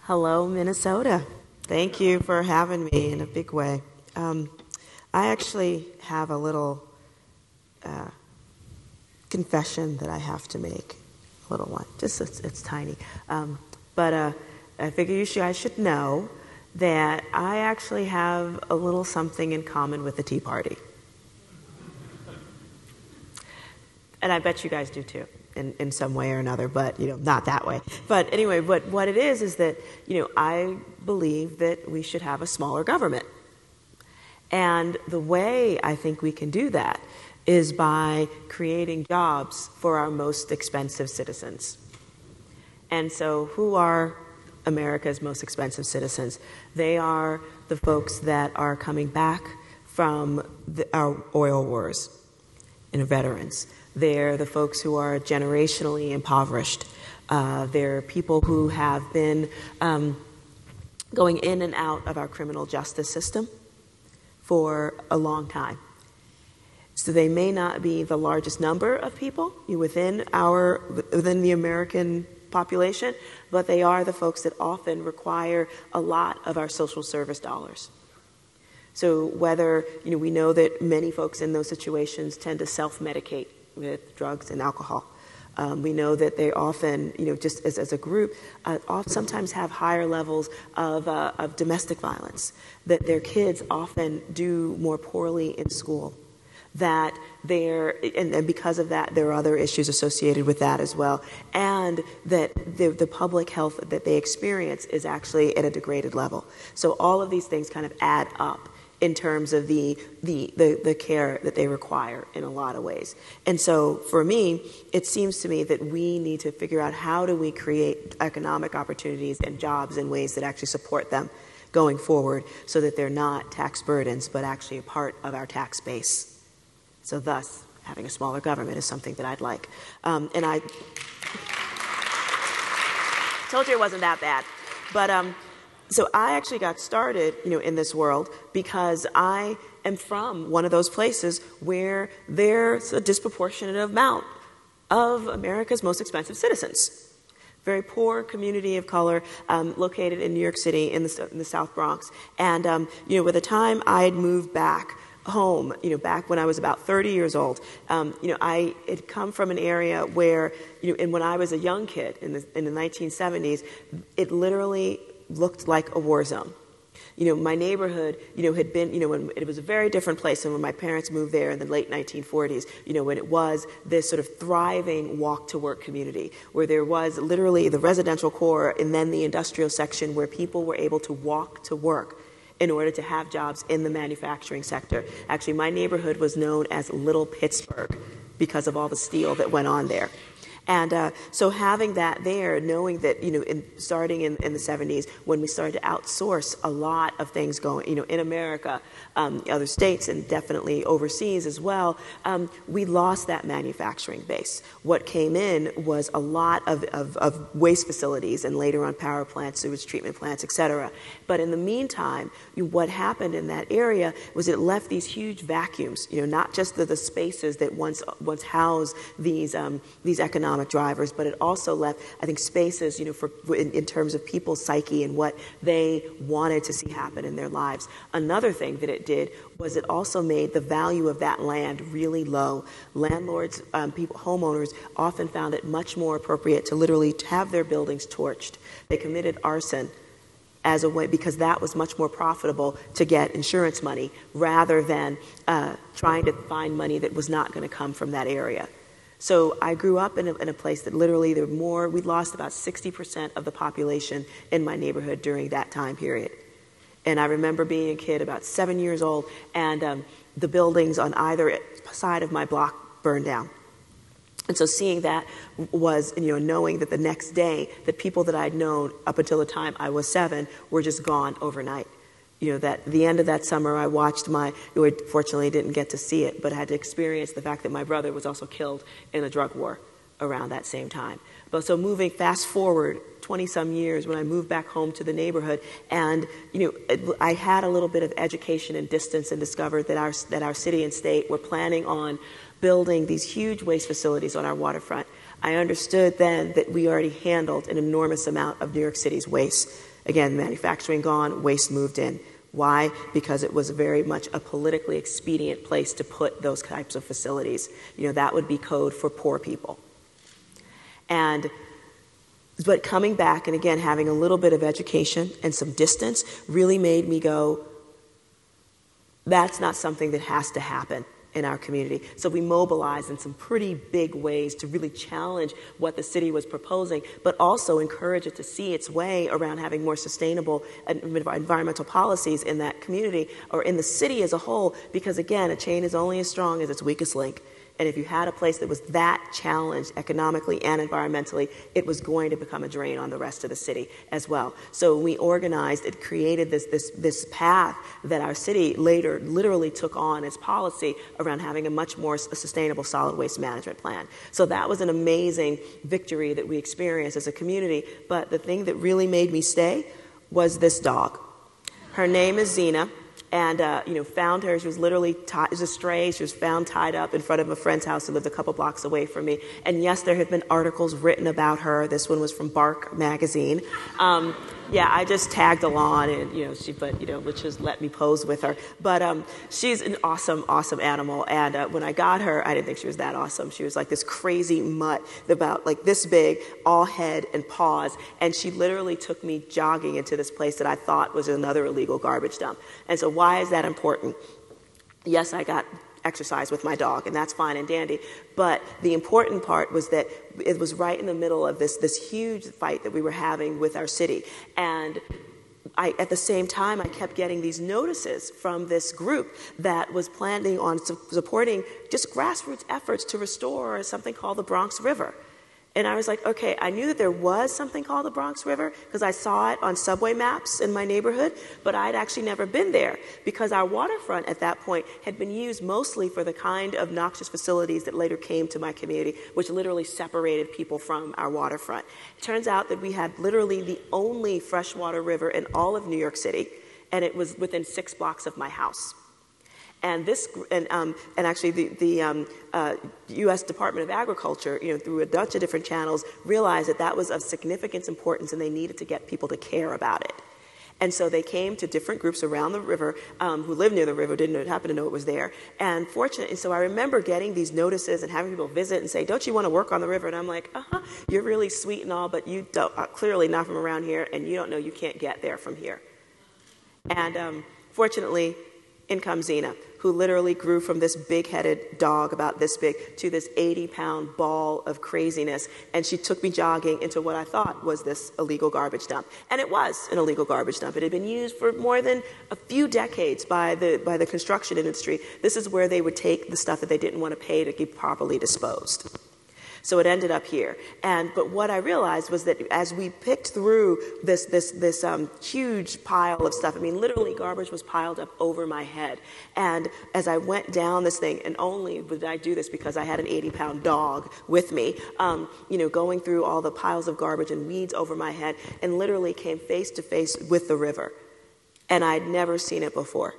Hello, Minnesota. Thank you for having me in a big way. I actually have a little confession that I have to make. A little one. Just it's tiny. But I figure you guys should know that I actually have a little something in common with the Tea Party. And I bet you guys do too, in some way or another, but not that way. But anyway, what it is that I believe that we should have a smaller government. And the way I think we can do that is by creating jobs for our most expensive citizens. And so who are America's most expensive citizens? They are the folks that are coming back from our oil wars and veterans. They're the folks who are generationally impoverished. They're people who have been going in and out of our criminal justice system for a long time. So they may not be the largest number of people within the American population, but they are the folks that often require a lot of our social service dollars. So whether we know that many folks in those situations tend to self-medicate with drugs and alcohol. We know that they often, just as a group, sometimes have higher levels of domestic violence, that their kids often do more poorly in school, that and because of that, there are other issues associated with that as well, and that the public health that they experience is actually at a degraded level. So all of these things kind of add up in terms of the care that they require in a lot of ways. And so for me, it seems to me that we need to figure out how do we create economic opportunities and jobs in ways that actually support them going forward so that they're not tax burdens, but actually a part of our tax base. So thus, having a smaller government is something that I'd like. And I told you it wasn't that bad. But so I actually got started, in this world because I am from one of those places where there's a disproportionate amount of America's most expensive citizens. Very poor community of color located in New York City in the South Bronx. And, by the time I had moved back home, back when I was about 30 years old, I had come from an area where, and when I was a young kid in the 1970s, it literally looked like a war zone. My neighborhood, had been, when it was a very different place than when my parents moved there in the late 1940s, when it was this sort of thriving walk-to-work community where there was literally the residential core and then the industrial section where people were able to walk to work in order to have jobs in the manufacturing sector. Actually, my neighborhood was known as Little Pittsburgh because of all the steel that went on there. And so having that there, knowing that, starting in the 70s, when we started to outsource a lot of things going, in America, other states, and definitely overseas as well, we lost that manufacturing base. What came in was a lot of waste facilities and later on power plants, sewage treatment plants, et cetera. But in the meantime, what happened in that area was it left these huge vacuums, not just the spaces that once housed these economic drivers, but it also left, I think, spaces, in terms of people's psyche and what they wanted to see happen in their lives. Another thing that it did was it also made the value of that land really low. Landlords, homeowners often found it much more appropriate to literally have their buildings torched. They committed arson as a way, because that was much more profitable to get insurance money rather than trying to find money that was not going to come from that area. So I grew up in a place that literally we lost about 60% of the population in my neighborhood during that time period. And I remember being a kid about 7 years old and the buildings on either side of my block burned down. And so seeing that was, knowing that the next day, the people that I'd known up until the time I was 7 were just gone overnight. That the end of that summer, I watched fortunately didn't get to see it, but had to experience the fact that my brother was also killed in a drug war around that same time. But so moving fast forward 20-some years when I moved back home to the neighborhood, and I had a little bit of education and distance and discovered that our city and state were planning on building these huge waste facilities on our waterfront. I understood then that we already handled an enormous amount of New York City's waste. Again, manufacturing gone, waste moved in. Why? Because it was very much a politically expedient place to put those types of facilities. That would be code for poor people. But coming back and again having a little bit of education and some distance really made me go, that's not something that has to happen in our community. So we mobilized in some pretty big ways to really challenge what the city was proposing, but also encourage it to see its way around having more sustainable environmental policies in that community or in the city as a whole, because again, a chain is only as strong as its weakest link. And if you had a place that was that challenged economically and environmentally, it was going to become a drain on the rest of the city as well. So we organized, it created this path that our city later literally took on as policy around having a much more sustainable solid waste management plan. So that was an amazing victory that we experienced as a community. But the thing that really made me stay was this dog. Her name is Xena. And, found her. She was literally tied, she was a stray. She was found tied up in front of a friend's house who lived a couple blocks away from me. And yes, there have been articles written about her. This one was from Bark magazine. I just tagged along, and which has let me pose with her. But she's an awesome, awesome animal. And when I got her, I didn't think she was that awesome. She was like this crazy mutt, about like this big, all head and paws. And she literally took me jogging into this place that I thought was another illegal garbage dump. And so why is that important? Yes, I got exercise with my dog, and that's fine and dandy. But the important part was that it was right in the middle of this huge fight that we were having with our city. And at the same time, I kept getting these notices from this group that was planning on supporting just grassroots efforts to restore something called the Bronx River. And I was like, okay, I knew that there was something called the Bronx River because I saw it on subway maps in my neighborhood, but I'd actually never been there because our waterfront at that point had been used mostly for the kind of noxious facilities that later came to my community, which literally separated people from our waterfront. It turns out that we had literally the only freshwater river in all of New York City, and it was within 6 blocks of my house. And actually the U.S. Department of Agriculture, through a bunch of different channels, realized that was of significant importance, and they needed to get people to care about it. And so they came to different groups around the river who lived near the river, didn't happen to know it was there. And so I remember getting these notices and having people visit and say, "Don't you want to work on the river?" And I'm like, "You're really sweet and all, but you don't, clearly not from around here, and you don't know you can't get there from here." And fortunately, in comes Xena, who literally grew from this big-headed dog about this big to this 80-pound ball of craziness. And she took me jogging into what I thought was this illegal garbage dump. And it was an illegal garbage dump. It had been used for more than a few decades by the construction industry. This is where they would take the stuff that they didn't want to pay to get properly disposed. So it ended up here. But what I realized was that as we picked through this huge pile of stuff, I mean, literally garbage was piled up over my head. And as I went down this thing, and only did I do this because I had an 80-pound dog with me, going through all the piles of garbage and weeds over my head, and literally came face to face with the river. And I'd never seen it before.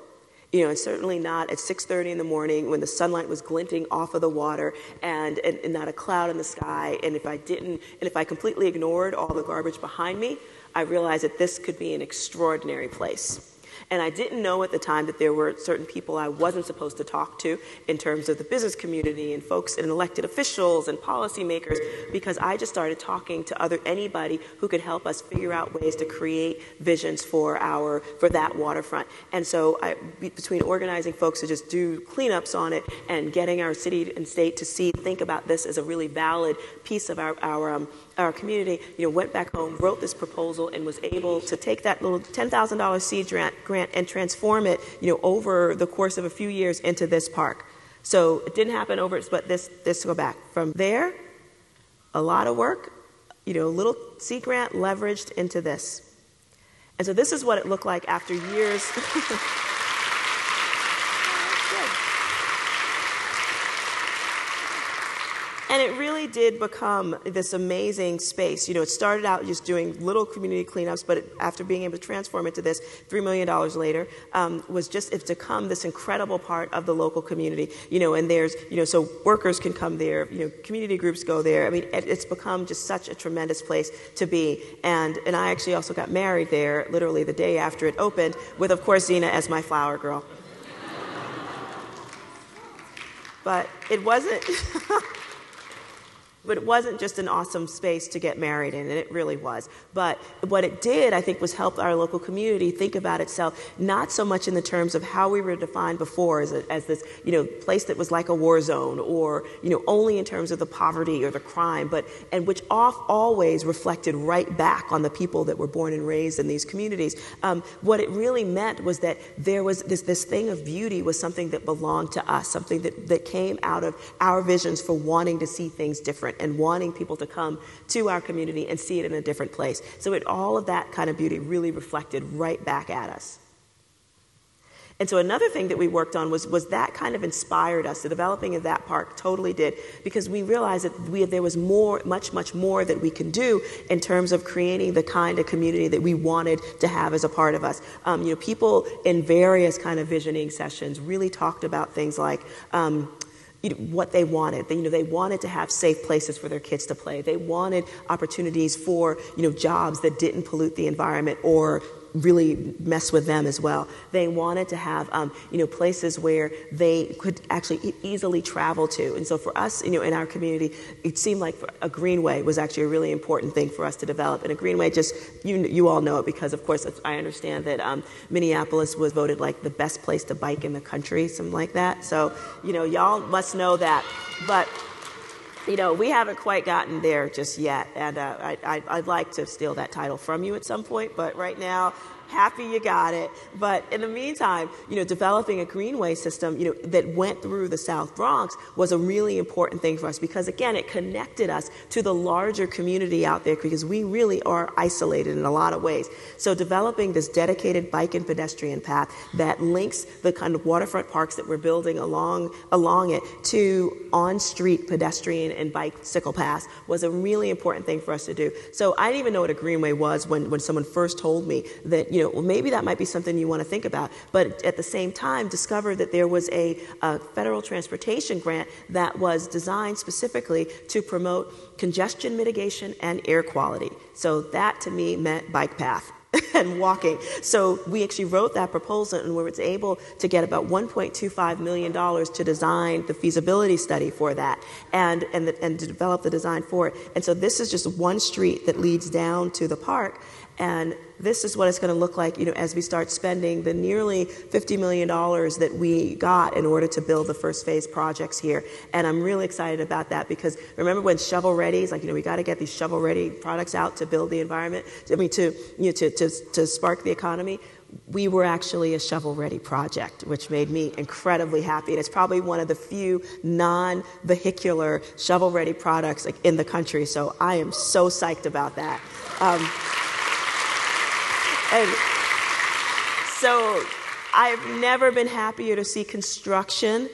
And certainly not at 6:30 in the morning when the sunlight was glinting off of the water and not a cloud in the sky. And if I completely ignored all the garbage behind me, I realized that this could be an extraordinary place. And I didn't know at the time that there were certain people I wasn't supposed to talk to in terms of the business community and folks and elected officials and policymakers, because I just started talking to anybody who could help us figure out ways to create visions for that waterfront. And so between organizing folks to just do cleanups on it and getting our city and state to think about this as a really valid piece of our community, went back home, wrote this proposal, and was able to take that little $10,000 seed grant and transform it, over the course of a few years into this park. So it didn't happen but this go back. From there, a lot of work, little seed grant leveraged into this. And so this is what it looked like after years. And it really really did become this amazing space. It started out just doing little community cleanups, but after being able to transform into this, $3 million later, it's become this incredible part of the local community. And there's, so workers can come there, community groups go there. I mean, it's become just such a tremendous place to be. And I actually also got married there literally the day after it opened with, of course, Zena as my flower girl. But it wasn't just an awesome space to get married in, and it really was. But what it did, I think, was help our local community think about itself, not so much in the terms of how we were defined before as this, place that was like a war zone, or, only in terms of the poverty or the crime, and which always reflected right back on the people that were born and raised in these communities. What it really meant was that there was this thing of beauty was something that belonged to us, something that came out of our visions for wanting to see things different and wanting people to come to our community and see it in a different place. So all of that kind of beauty really reflected right back at us. And so another thing that we worked on was that kind of inspired us. The developing of that park totally did, because we realized that there was much more that we can do in terms of creating the kind of community that we wanted to have as a part of us. People in various kind of visioning sessions really talked about things like what they wanted. They wanted to have safe places for their kids to play. They wanted opportunities for, jobs that didn't pollute the environment or really mess with them as well. They wanted to have, places where they could actually easily travel to. And so for us, in our community, it seemed like a greenway was actually a really important thing for us to develop. And a greenway, just, you all know it because, of course, I understand that Minneapolis was voted like the best place to bike in the country, something like that. So, y'all must know that. But we haven't quite gotten there just yet, and I'd like to steal that title from you at some point, but right now, happy you got it. But in the meantime, developing a greenway system, that went through the South Bronx was a really important thing for us because, again, it connected us to the larger community out there because we really are isolated in a lot of ways. So developing this dedicated bike and pedestrian path that links the kind of waterfront parks that we're building along it to on-street pedestrian and bicycle paths was a really important thing for us to do. So I didn't even know what a greenway was when someone first told me that, well, maybe that might be something you want to think about. But at the same time, discovered that there was a federal transportation grant that was designed specifically to promote congestion mitigation and air quality. So that, to me, meant bike path and walking. So we actually wrote that proposal and we were able to get about $1.25 million to design the feasibility study for that and to develop the design for it. And so this is just one street that leads down to the park. And this is what it's going to look like, as we start spending the nearly $50 million that we got in order to build the first phase projects here. And I'm really excited about that because remember when shovel ready is like, we got to get these shovel ready products out to build the environment. To spark the economy. We were actually a shovel-ready project, which made me incredibly happy. And it's probably one of the few non-vehicular shovel-ready products in the country. So I am so psyched about that. And so I've never been happier to see construction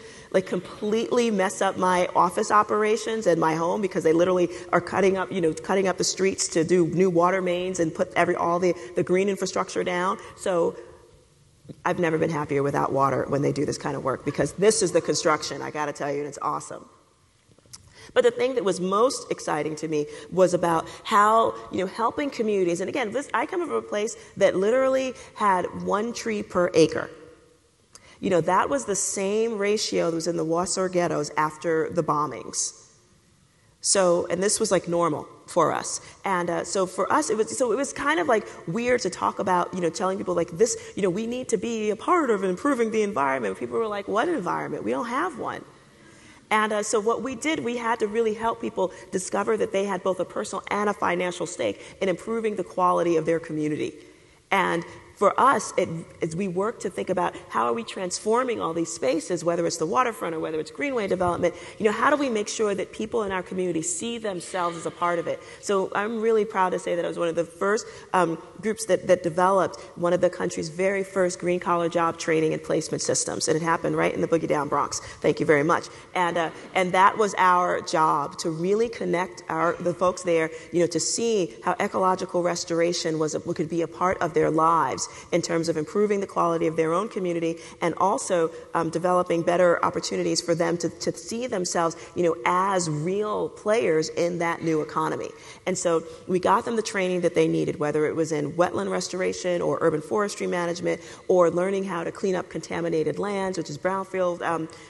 completely mess up my office operations and my home because they literally are cutting up the streets to do new water mains and put all the green infrastructure down. So I've never been happier without water when they do this kind of work because this is the construction, I got to tell you, and it's awesome. But the thing that was most exciting to me was about how, helping communities. And again, I come from a place that literally had 1 tree per acre. That was the same ratio that was in the Warsaw ghettos after the bombings. So, and this was like normal for us. And so for us, it was kind of like weird to talk about, telling people like this, we need to be a part of improving the environment. People were like, what environment? We don't have one. And so what we did, we had to really help people discover that they had both a personal and a financial stake in improving the quality of their community. And for us, as we work to think about how are we transforming all these spaces, whether it's the waterfront or whether it's greenway development, how do we make sure that people in our community see themselves as a part of it? So I'm really proud to say that I was one of the first groups that developed one of the country's very first green collar job training and placement systems, and it happened right in the Boogie Down Bronx. Thank you very much. And that was our job, to really connect the folks there, to see how ecological restoration could be a part of their lives in terms of improving the quality of their own community, and also developing better opportunities for them to see themselves, as real players in that new economy. And so we got them the training that they needed, whether it was in wetland restoration or urban forestry management, or learning how to clean up contaminated lands, which is brownfield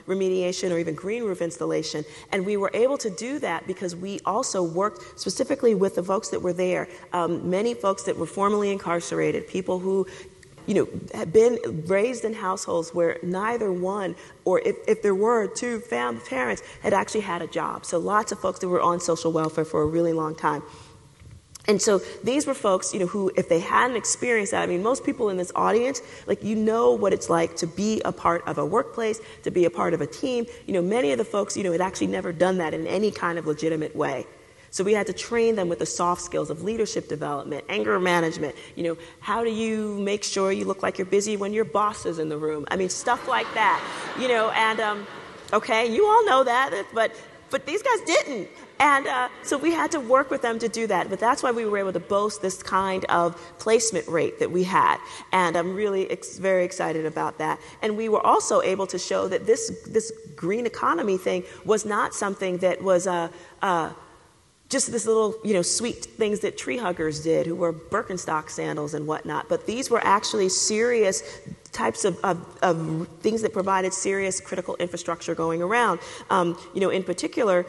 remediation, or even green roof installation. And we were able to do that because we also worked specifically with the folks that were there, many folks that were formerly incarcerated, people who had been raised in households where neither one, or if there were two parents, had actually had a job. So lots of folks that were on social welfare for a really long time. And so these were folks, who, if they hadn't experienced that, most people in this audience, what it's like to be a part of a workplace, to be a part of a team. Many of the folks, had actually never done that in any kind of legitimate way. So we had to train them with the soft skills of leadership development, anger management. How do you make sure you look like you're busy when your boss is in the room? Stuff like that. Okay, you all know that, but these guys didn't. And so we had to work with them to do that. But that's why we were able to boast this kind of placement rate that we had. And I'm really very excited about that. And we were also able to show that this green economy thing was not something that was just this little, sweet things that tree huggers did, who wore Birkenstock sandals and whatnot. But these were actually serious types of things that provided serious critical infrastructure going around. In particular,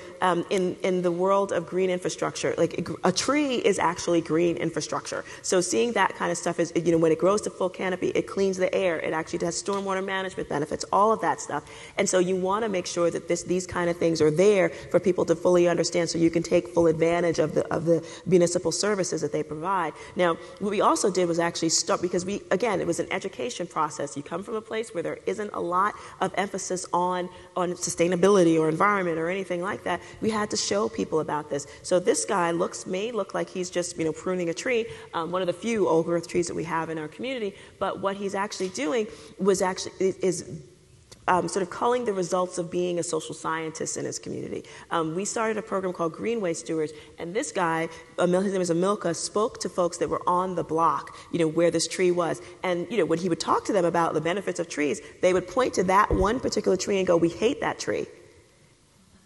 in the world of green infrastructure, a tree is actually green infrastructure. So seeing that kind of stuff is, when it grows to full canopy, it cleans the air. It actually has stormwater management benefits, all of that stuff. And so you want to make sure that these kind of things are there for people to fully understand, so you can take full advantage of the municipal services that they provide. Now, what we also did was actually start, because it was an education process. You come from a place where there isn't a lot of emphasis on sustainability or environment or anything like that. We had to show people about this. So this guy may look like he's just pruning a tree, one of the few old growth trees that we have in our community. But what he's actually doing is sort of culling the results of being a social scientist in his community. We started a program called Greenway Stewards, and this guy, his name is Amilca, spoke to folks that were on the block, where this tree was. And, when he would talk to them about the benefits of trees, they would point to that one particular tree and go, "We hate that tree."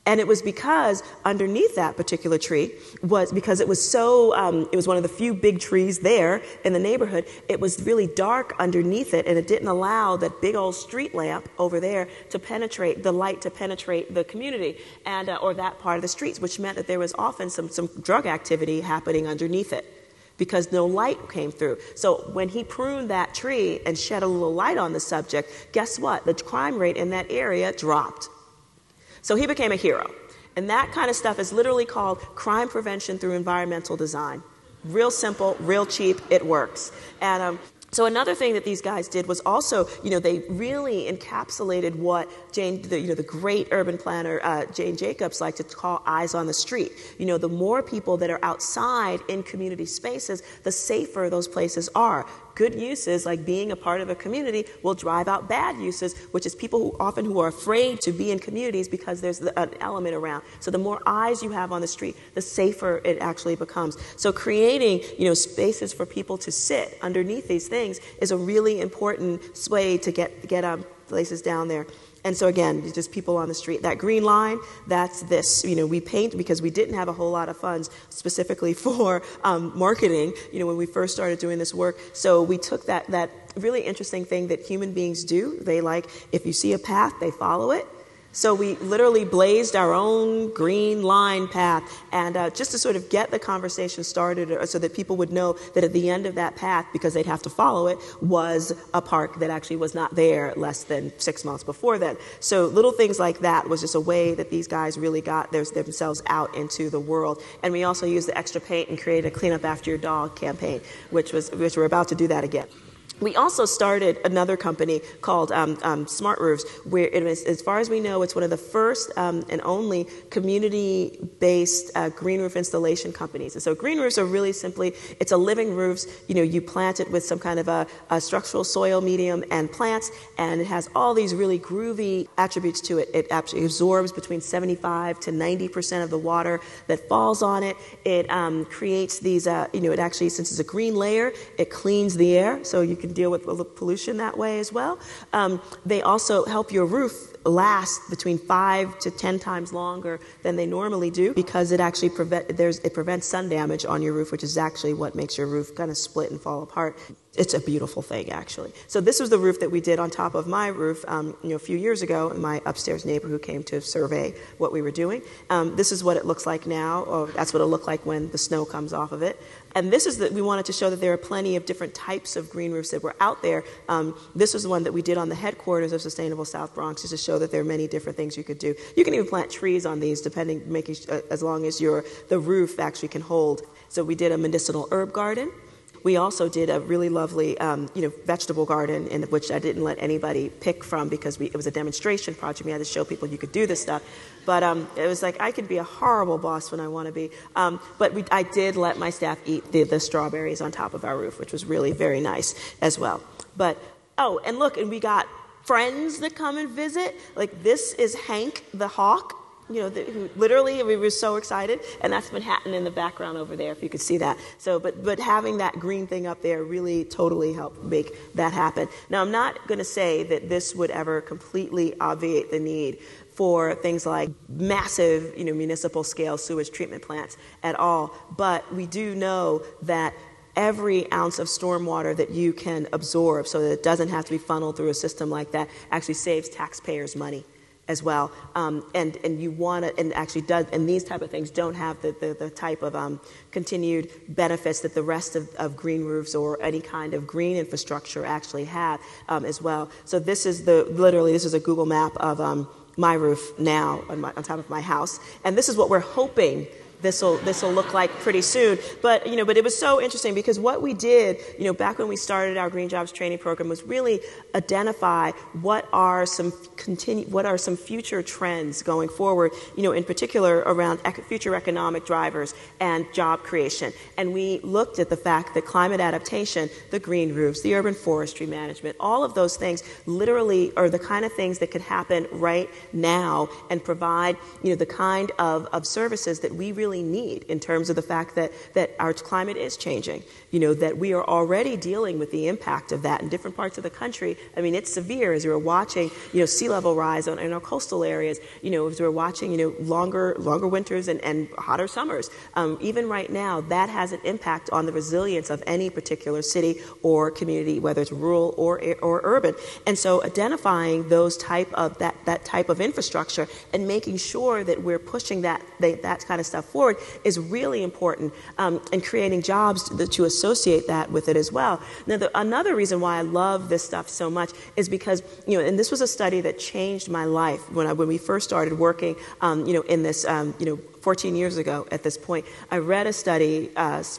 And it was because underneath that particular tree because it was so, it was one of the few big trees there in the neighborhood. It was really dark underneath it, and it didn't allow that big old street lamp over there to penetrate the community and or that part of the streets, which meant that there was often some drug activity happening underneath it, because no light came through. So when he pruned that tree and shed a little light on the subject, guess what? The crime rate in that area dropped. So he became a hero. And that kind of stuff is literally called crime prevention through environmental design. Real simple, real cheap, it works. And so another thing that these guys did was also, they really encapsulated what the great urban planner Jane Jacobs liked to call eyes on the street. The more people that are outside in community spaces, the safer those places are. Good uses, like being a part of a community, will drive out bad uses, which is people who are afraid to be in communities because there's an element around. So the more eyes you have on the street, the safer it actually becomes. So creating, spaces for people to sit underneath these things is a really important way to get places down there. And so again, just people on the street. That green line, that's this. We paint because we didn't have a whole lot of funds specifically for marketing, when we first started doing this work. So we took that really interesting thing that human beings do. They if you see a path, they follow it. So we literally blazed our own green line path, and just to sort of get the conversation started, so that people would know that at the end of that path, because they'd have to follow it, was a park that actually was not there less than 6 months before then. So little things like that was just a way that these guys really got themselves out into the world. And we also used the extra paint and created a clean up after your dog campaign, which we're about to do that again. We also started another company called Smart Roofs, where it is, as far as we know, it's one of the first and only community-based green roof installation companies. And so green roofs are really simply, it's a living roofs. You plant it with some kind of a structural soil medium and plants, and it has all these really groovy attributes to it. It actually absorbs between 75 to 90% of the water that falls on it. It creates these, it actually, since it's a green layer, it cleans the air, so you can deal with pollution that way as well. They also help your roof last between 5 to 10 times longer than they normally do, because it actually prevents sun damage on your roof, which is actually what makes your roof kind of split and fall apart. It's a beautiful thing, actually. So this was the roof that we did on top of my roof a few years ago, my upstairs neighbor who came to survey what we were doing. This is what it looks like now, or that's what it'll look like when the snow comes off of it. And this is we wanted to show that there are plenty of different types of green roofs that were out there. This was the one that we did on the headquarters of Sustainable South Bronx, just to show that there are many different things you could do. You can even plant trees on these, as long as the roof actually can hold. So we did a medicinal herb garden. We also did a really lovely, vegetable garden, in which I didn't let anybody pick from, because it was a demonstration project. We had to show people you could do this stuff. But it was like, I could be a horrible boss when I want to be. But I did let my staff eat the strawberries on top of our roof, which was really very nice as well. But, and look, and we got friends that come and visit. Like, this is Hank the Hawk. Who literally, we were so excited, and that's Manhattan in the background over there, if you could see that. So, but having that green thing up there really totally helped make that happen. Now, I'm not going to say that this would ever completely obviate the need for things like massive, municipal scale sewage treatment plants at all, but we do know that every ounce of stormwater that you can absorb, so that it doesn't have to be funneled through a system like that, actually saves taxpayers money as well, and you want to, and actually does, and these type of things don't have the type of continued benefits that the rest of green roofs or any kind of green infrastructure actually have as well. So this is this is a Google map of my roof now on top of my house, and this is what we're hoping this will look like pretty soon. But but it was so interesting, because what we did, back when we started our Green Jobs training program, was really identify what are some future trends going forward, in particular around future economic drivers and job creation. And we looked at the fact that climate adaptation, the green roofs, the urban forestry management, all of those things literally are the kind of things that could happen right now and provide, the kind of services that we really need, in terms of the fact that our climate is changing, that we are already dealing with the impact of that in different parts of the country. I mean, it's severe, as we're watching, sea level rise in our coastal areas, as we're watching, longer winters and hotter summers. Even right now, that has an impact on the resilience of any particular city or community, whether it's rural or urban. And so identifying those that type of infrastructure and making sure that we're pushing that kind of stuff forward is really important, and creating jobs to associate that with it as well. Now, another reason why I love this stuff so much is because, and this was a study that changed my life when we first started working, in this, 14 years ago at this point. I read a study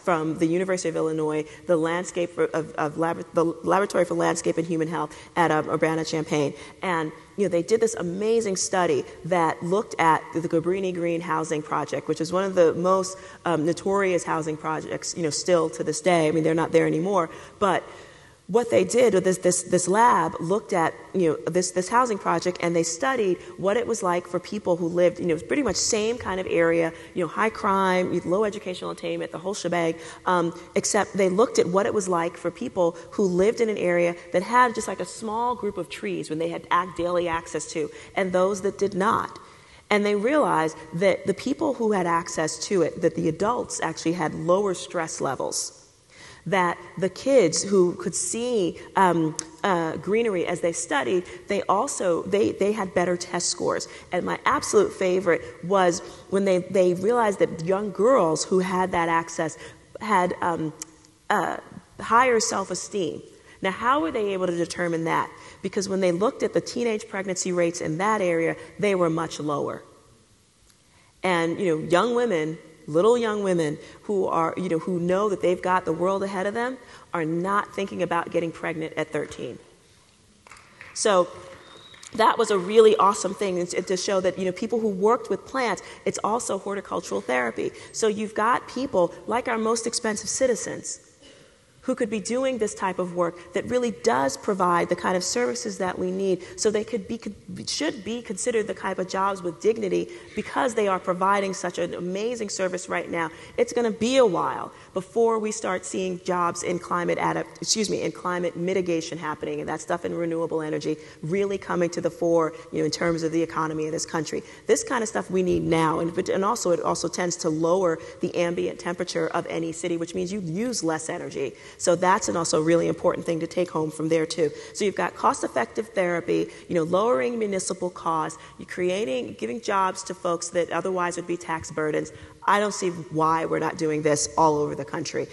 from the University of Illinois, the Laboratory for Landscape and Human Health at Urbana-Champaign, and they did this amazing study that looked at the Cabrini-Green housing project, which is one of the most notorious housing projects, still to this day. I mean, they're not there anymore, but what they did with this lab looked at this housing project, and they studied what it was like for people who lived pretty much same kind of area, high crime, low educational attainment, the whole shebang, except they looked at what it was like for people who lived in an area that had just like a small group of trees when they had daily access to, and those that did not. And they realized that the people who had access to it, that the adults actually had lower stress levels, that the kids who could see greenery as they studied, they had better test scores. And my absolute favorite was when they realized that young girls who had that access had higher self-esteem. Now, how were they able to determine that? Because when they looked at the teenage pregnancy rates in that area, they were much lower. And young women little young women who are, who know that they've got the world ahead of them are not thinking about getting pregnant at 13. So that was a really awesome thing to show that, people who worked with plants, it's also horticultural therapy. So you've got people like our most expensive citizens who could be doing this type of work that really does provide the kind of services that we need, so they should be considered the type of jobs with dignity because they are providing such an amazing service right now. It's going to be a while before we start seeing jobs in climate mitigation happening, and that stuff in renewable energy really coming to the fore, in terms of the economy of this country. This kind of stuff we need now, and also it also tends to lower the ambient temperature of any city, which means you use less energy. So that's also a really important thing to take home from there too. So you've got cost-effective therapy, lowering municipal costs, you're giving jobs to folks that otherwise would be tax burdens. I don't see why we're not doing this all over the country,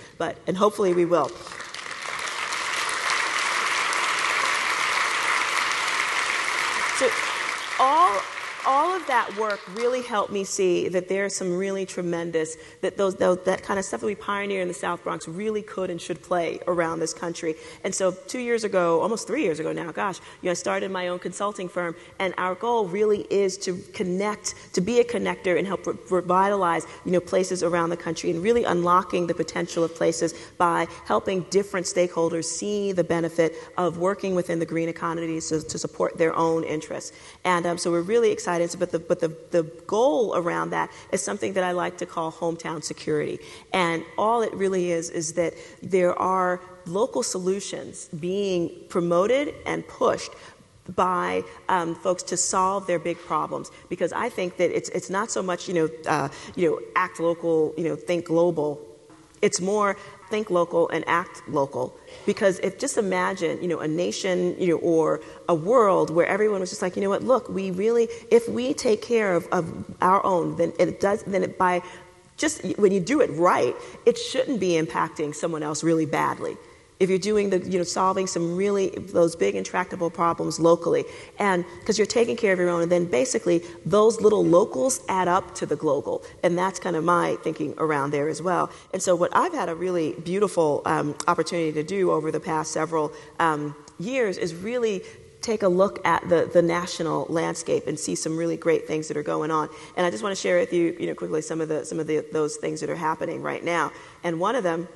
and hopefully we will. So all of that work really helped me see that there's some really tremendous, that kind of stuff that we pioneer in the South Bronx really could and should play around this country. And so 2 years ago, almost 3 years ago now, I started my own consulting firm, and our goal really is to be a connector and help revitalize, places around the country, and really unlocking the potential of places by helping different stakeholders see the benefit of working within the green economy to support their own interests. And so we're really excited. But the goal around that is something that I like to call hometown security. And all it really is that there are local solutions being promoted and pushed by folks to solve their big problems. Because I think that it's not so much act local, think global. It's more think local and act local. Because just imagine, a nation, or a world where everyone was just like, look, if we take care of our own, when you do it right, it shouldn't be impacting someone else really badly. If you're doing solving some those big intractable problems locally, and because you're taking care of your own, and then basically those little locals add up to the global, and that's kind of my thinking around there as well. And so what I've had a really beautiful opportunity to do over the past several years is really take a look at the national landscape and see some really great things that are going on. And I just want to share with you, quickly some of those things that are happening right now. And one of them,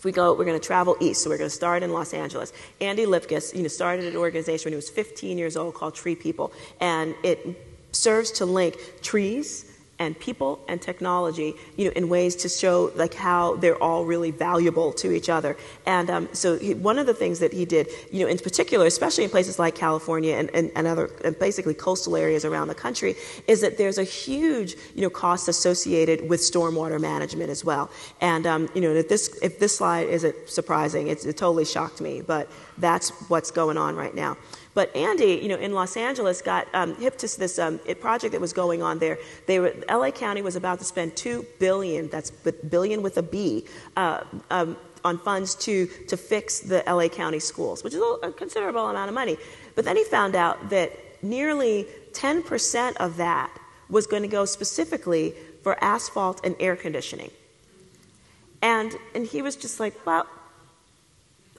we're going to travel east, so we're going to start in Los Angeles. Andy Lipkis, started an organization when he was 15 years old called Tree People, and it serves to link trees and people and technology, in ways to show how they're all really valuable to each other. And so one of the things that he did, in particular, especially in places like California and basically coastal areas around the country, is that there's a huge, cost associated with stormwater management as well. And if this slide isn't surprising, it totally shocked me, but that's what's going on right now. But Andy, in Los Angeles, got hip to this project that was going on there. LA County was about to spend $2 billion, that's billion with a B, on funds to fix the LA County schools, which is a considerable amount of money. But then he found out that nearly 10% of that was going to go specifically for asphalt and air conditioning. And he was just like, well,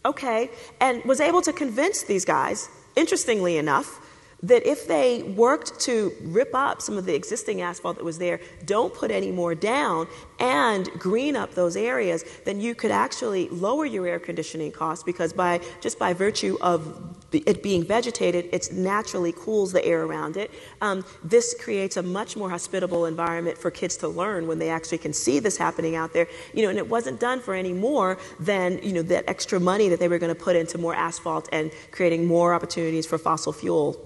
okay, and was able to convince these guys, interestingly enough, that if they worked to rip up some of the existing asphalt that was there, don't put any more down, and green up those areas, then you could actually lower your air conditioning costs, because by virtue of it being vegetated, it naturally cools the air around it. This creates a much more hospitable environment for kids to learn when they actually can see this happening out there. And it wasn't done for any more than that extra money that they were going to put into more asphalt and creating more opportunities for fossil fuel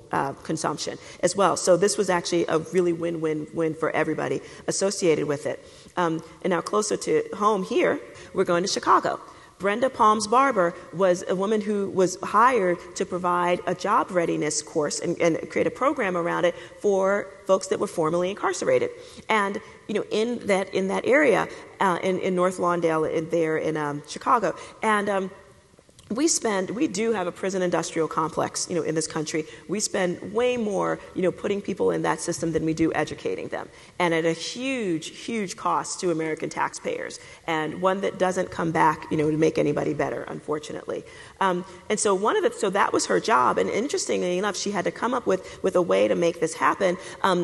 consumption as well. So this was actually a really win-win-win for everybody associated with it. And now closer to home here, we're going to Chicago. Brenda Palms Barber was a woman who was hired to provide a job readiness course and create a program around it for folks that were formerly incarcerated. And in that area in North Lawndale there in Chicago. And we do have a prison industrial complex, in this country. We spend way more, putting people in that system than we do educating them, and at a huge, huge cost to American taxpayers, and one that doesn't come back, to make anybody better, unfortunately. And so so that was her job, and interestingly enough, she had to come up with a way to make this happen,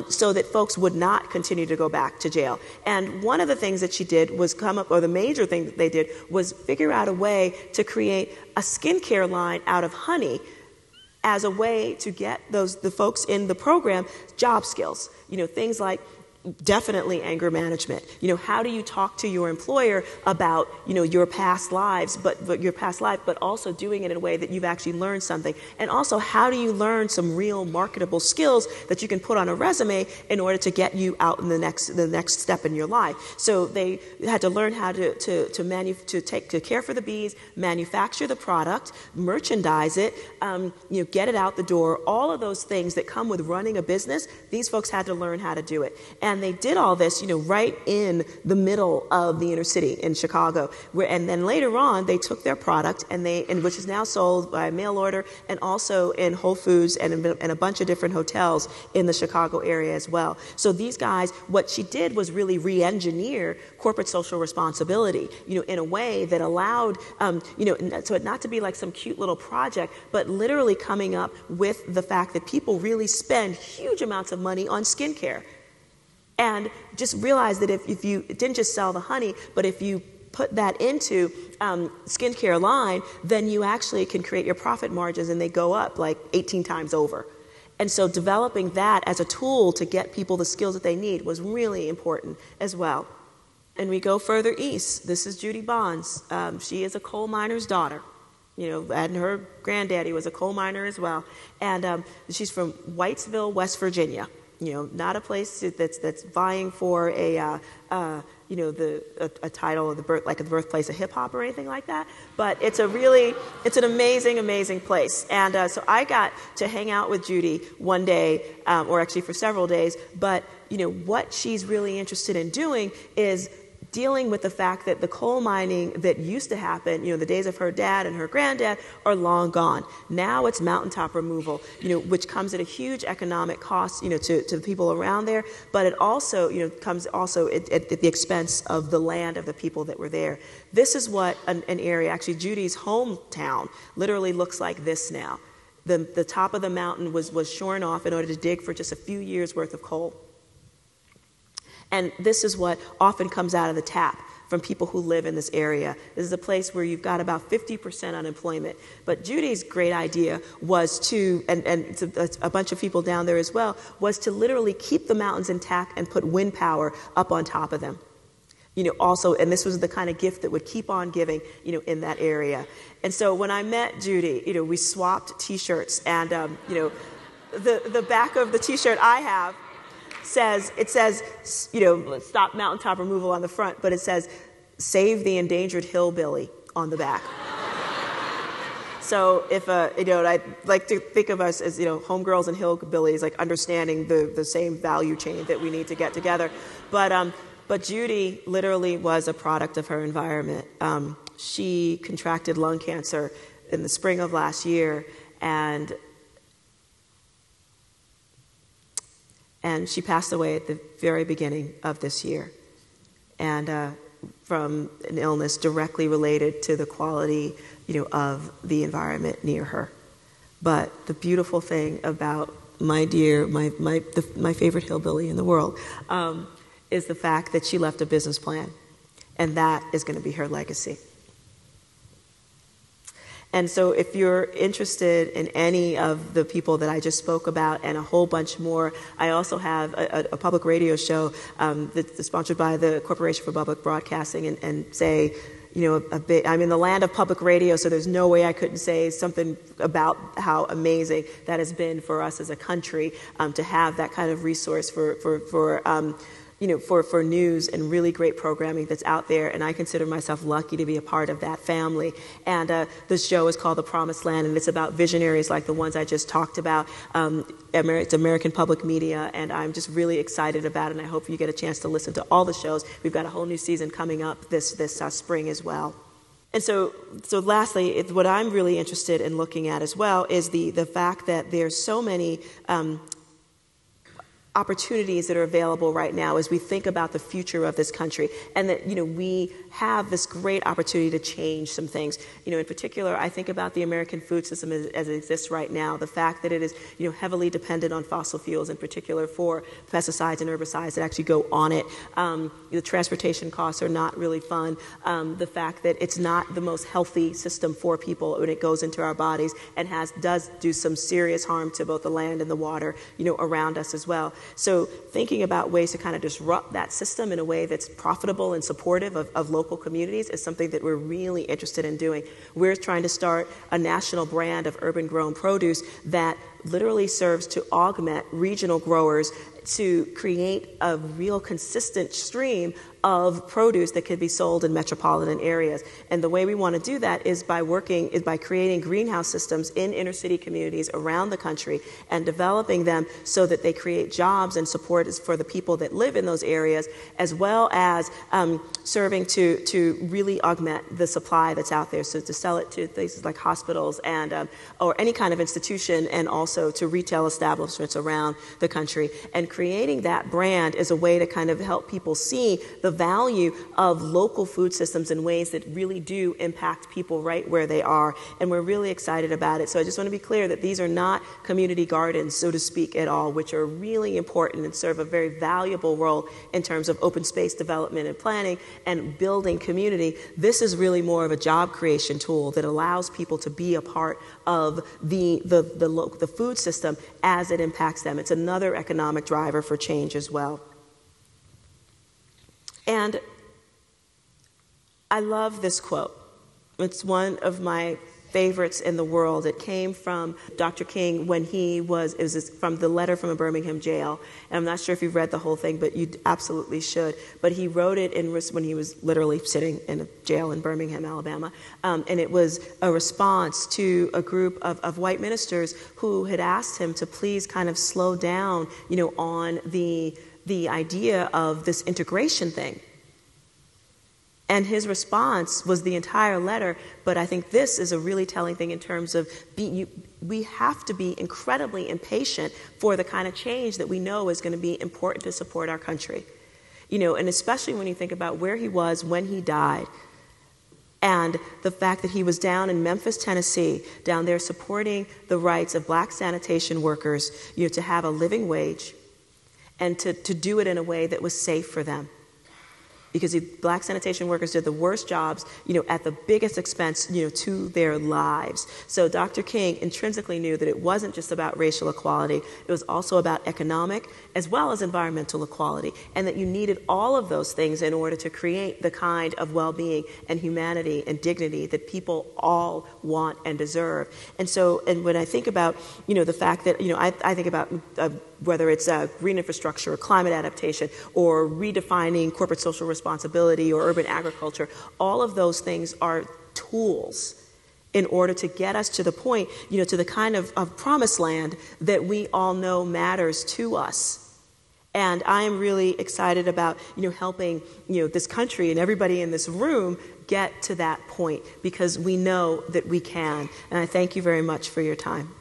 so that folks would not continue to go back to jail. And one of the things that she did was the major thing that they did was figure out a way to create a skincare line out of honey as a way to get the folks in the program job skills. Things like definitely anger management. How do you talk to your employer about, your past lives, but also doing it in a way that you've actually learned something. And also, how do you learn some real marketable skills that you can put on a resume in order to get you out in the next step in your life. So they had to learn how to care for the bees, manufacture the product, merchandise it, get it out the door. All of those things that come with running a business, these folks had to learn how to do it. And they did all this, right in the middle of the inner city in Chicago. And then later on, they took their product, which is now sold by mail order and also in Whole Foods and a bunch of different hotels in the Chicago area as well. So these guys, what she did was really re-engineer corporate social responsibility, in a way that allowed, so it not to be like some cute little project, but literally coming up with the fact that people really spend huge amounts of money on skincare. And just realize that if you didn't just sell the honey, but if you put that into skincare line, then you actually can create your profit margins and they go up like 18 times over. And so developing that as a tool to get people the skills that they need was really important as well. And we go further east. This is Judy Bonds. She is a coal miner's daughter. And her granddaddy was a coal miner as well. And she's from Whitesville, West Virginia. Not a place that's vying for a title of the birthplace of hip hop or anything like that. But it's an amazing, amazing place. And so I got to hang out with Judy one day, or actually for several days. But what she's really interested in doing is dealing with the fact that the coal mining that used to happen, the days of her dad and her granddad are long gone. Now it's mountaintop removal, which comes at a huge economic cost, to the people around there. But it also, comes also at the expense of the land of the people that were there. This is what an area, actually Judy's hometown, literally looks like this now. The top of the mountain was shorn off in order to dig for just a few years worth of coal. And this is what often comes out of the tap from people who live in this area. This is a place where you've got about 50% unemployment. But Judy's great idea was to, and it's a bunch of people down there as well, was to literally keep the mountains intact and put wind power up on top of them. Also, and this was the kind of gift that would keep on giving, in that area. And so when I met Judy, we swapped T-shirts, and, the back of the T-shirt I have, says, stop mountaintop removal on the front, but it says, save the endangered hillbilly on the back. So if, I like to think of us as, homegirls and hillbillies, like understanding the same value chain that we need to get together. But Judy literally was a product of her environment. She contracted lung cancer in the spring of last year, and she passed away at the very beginning of this year, and from an illness directly related to the quality, of the environment near her. But the beautiful thing about my favorite hillbilly in the world, is the fact that she left a business plan, and that is going to be her legacy. And so if you're interested in any of the people that I just spoke about and a whole bunch more, I also have a public radio show that's sponsored by the Corporation for Public Broadcasting, and say, I'm in the land of public radio, so there's no way I couldn't say something about how amazing that has been for us as a country, to have that kind of resource for news and really great programming that's out there. And I consider myself lucky to be a part of that family. And this show is called The Promised Land, and it's about visionaries like the ones I just talked about. It's American Public Media, and I'm just really excited about it, and I hope you get a chance to listen to all the shows. We've got a whole new season coming up this spring as well. And so lastly, what I'm really interested in looking at as well is the fact that there's so many opportunities that are available right now as we think about the future of this country, and that, we have this great opportunity to change some things. In particular, I think about the American food system as it exists right now, the fact that it is, heavily dependent on fossil fuels, in particular for pesticides and herbicides that actually go on it. The transportation costs are not really fun. The fact that it's not the most healthy system for people when it goes into our bodies, and does do some serious harm to both the land and the water, around us as well. So thinking about ways to kind of disrupt that system in a way that's profitable and supportive of local communities is something that we're really interested in doing. We're trying to start a national brand of urban grown produce that literally serves to augment regional growers to create a real consistent stream of produce that can be sold in metropolitan areas. And the way we want to do that is by creating greenhouse systems in inner city communities around the country and developing them so that they create jobs and support for the people that live in those areas, as well as serving to really augment the supply that's out there. So to sell it to places like hospitals and or any kind of institution, and also to retail establishments around the country. And creating that brand is a way to kind of help people see the value of local food systems in ways that really do impact people right where they are. And we're really excited about it. So I just want to be clear that these are not community gardens, so to speak, at all, which are really important and serve a very valuable role in terms of open space development and planning and building community. This is really more of a job creation tool that allows people to be a part of the food system as it impacts them. It's another economic driver for change as well. And I love this quote. It's one of my favorites in the world. It came from Dr. King when it was from the letter from a Birmingham jail. And I'm not sure if you've read the whole thing, but you absolutely should. But he wrote it when he was literally sitting in a jail in Birmingham, Alabama. And it was a response to a group of white ministers who had asked him to please kind of slow down, on the idea of this integration thing. And his response was the entire letter, but I think this is a really telling thing in terms of we have to be incredibly impatient for the kind of change that we know is going to be important to support our country. And especially when you think about where he was when he died, and the fact that he was down in Memphis, Tennessee, down there supporting the rights of black sanitation workers, to have a living wage and to do it in a way that was safe for them. Because the black sanitation workers did the worst jobs, at the biggest expense, to their lives. So Dr. King intrinsically knew that it wasn't just about racial equality, it was also about economic as well as environmental equality, and that you needed all of those things in order to create the kind of well-being and humanity and dignity that people all want and deserve. And when I think about, the fact that, I think about whether it's green infrastructure or climate adaptation or redefining corporate social responsibility or urban agriculture, all of those things are tools in order to get us to the point, to the kind of promised land that we all know matters to us. And I am really excited about, helping, this country and everybody in this room get to that point, because we know that we can. And I thank you very much for your time.